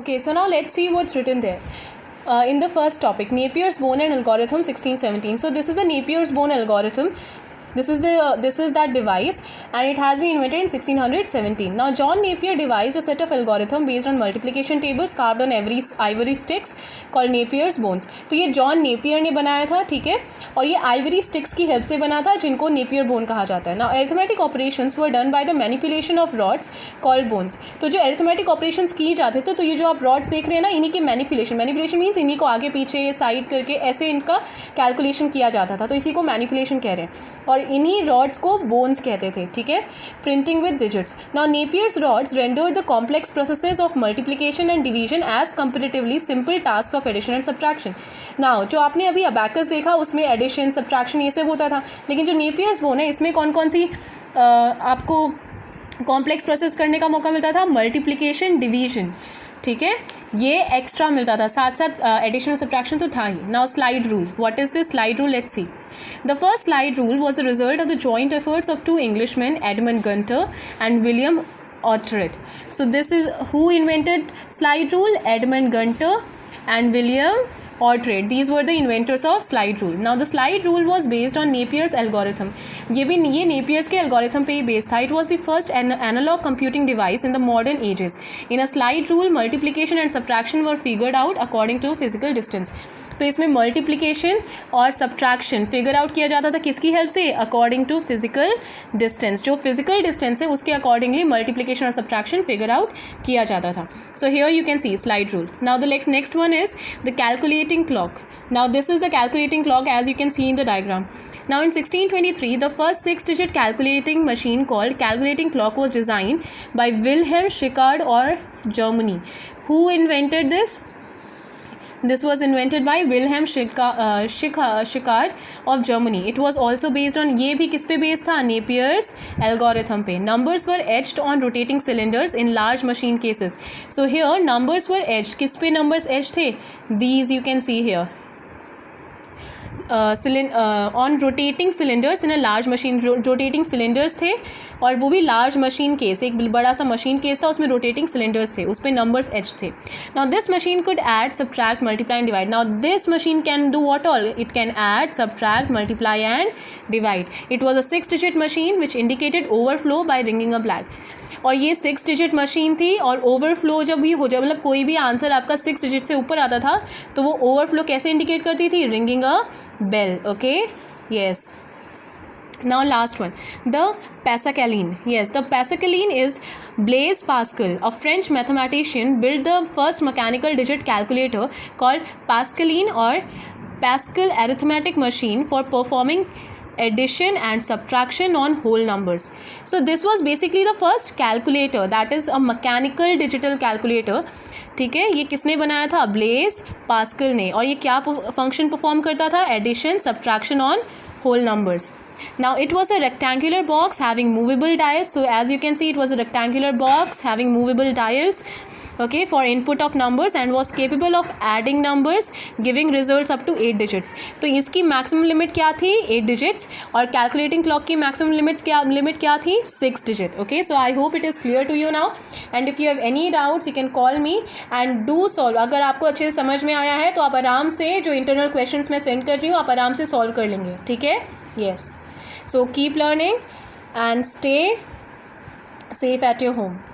Okay, so now let's see what's written there. In the first topic, Napier's bone and algorithm 1617. So this is a Napier's bone algorithm. This is that device, and it has been invented in 1617. Now John Napier devised a set of algorithm based on multiplication tables carved on every ivory sticks called Napier's bones. तो ये John Napier ने बनाया था, ठीक है, और ये Ivory sticks की हेल्प से बना था, जिनको नेपियर बोन कहा जाता है. Now arithmetic operations were done by the manipulation of rods called bones. तो जो arithmetic operations की जाते थे, तो ये जो आप rods देख रहे हैं ना, इन्हीं के manipulation मीन्स इन्हीं को आगे पीछे साइड करके ऐसे इनका कैलकुलेशन किया जाता था, तो इसी को मैनिपुलेशन कह रहे हैं, और इन्हीं रॉड्स को बोन्स कहते थे, ठीक है. Printing with digits. Now Napier's rods rendered the complex processes of multiplication and division as comparatively simple task of addition and subtraction. Now जो आपने अभी अबैकस देखा उसमें एडिशन सब्ट्रैक्शन ये सब होता था, लेकिन जो नेपियर्स बोन है इसमें कौन कौन सी आपको कॉम्प्लेक्स प्रोसेस करने का मौका मिलता था? मल्टीप्लिकेशन, डिवीजन, ठीक है, ये एक्स्ट्रा मिलता था, साथ साथ एडिशन सब्ट्रैक्शन तो था ही. Now slide rule. What is this slide rule? Let's see. The first slide rule was the result of the joint efforts of two Englishmen, Edmund Gunter and William Oughtred. So this is who invented slide rule? Edmund Gunter and William Oughtred. These were the inventors of slide rule. Now the slide rule was based on Napier's algorithm. ये Napier's के algorithm पे ही based था. It was the first analog computing device in the modern ages. In a slide rule, multiplication and subtraction were figured out according to physical distance. तो इसमें multiplication और subtraction figure out किया जाता था किसकी help से? According to physical distance. जो physical distance है उसके अकॉर्डिंगली मल्टीप्लिकेशन और सब्ट्रैक्शन फिगर आउट किया जाता था. So here you can see slide rule. Now the next one is the calculating clock. Now this is the calculating clock as you can see in the diagram. Now in 1623, the first 6-digit calculating machine called calculating clock was designed by Wilhelm Schickard of Germany. Who invented this? This was invented by Wilhelm Schickard of Germany. It was also based on, ये भी किस पे based था? Napier's algorithm पे. Numbers were etched on rotating cylinders in large machine cases. So here numbers were etched. किस पे numbers etched थे? These you can see here. On rotating cylinders in a large machine. Rotating cylinders थे और वो भी large machine case, एक बड़ा सा मशीन केस था, उसमें रोटेटिंग सिलेंडर्स थे, उस पर नंबर्स एच थे. Now this machine could add, subtract, multiply and divide. Now this machine can do what all? It can add, subtract, multiply and divide. It was a 6-digit machine which indicated overflow by ringing a black. और ये 6-digit machine थी, और overflow जब भी हो जाए, मतलब कोई भी आंसर आपका 6 digit से ऊपर आता था, तो वो ओवरफ्लो कैसे इंडिकेट करती थी? Ringing a bell. Okay, yes. Now last one, the Pascaline. Yes, the Pascaline is Blaise Pascal, a French mathematician, built the first mechanical digit calculator called Pascaline or Pascal arithmetic machine for performing addition and subtraction on whole numbers. So this was basically the first calculator, that is a mechanical digital calculator. ठीक है, ये किसने बनाया था? Blaise Pascal ने. और ये क्या फंक्शन परफॉर्म करता था? Addition, subtraction on whole numbers. Now it was a rectangular box having movable dials. So as you can see, it was a rectangular box having movable dials, okay, for input of numbers, and was capable of adding numbers, giving results up to 8 digits. तो इसकी maximum limit क्या थी? 8 digits. और calculating clock की maximum limit क्या थी? 6 digit. Okay, so I hope it is clear to you now, and if you have any doubts you can call me and do solve. अगर आपको अच्छे से समझ में आया है तो आप आराम से जो इंटरनल क्वेश्चंस मैं सेंड कर रही हूँ आप आराम से सॉल्व कर लेंगे, ठीक है. Yes, so keep learning and stay safe at your home.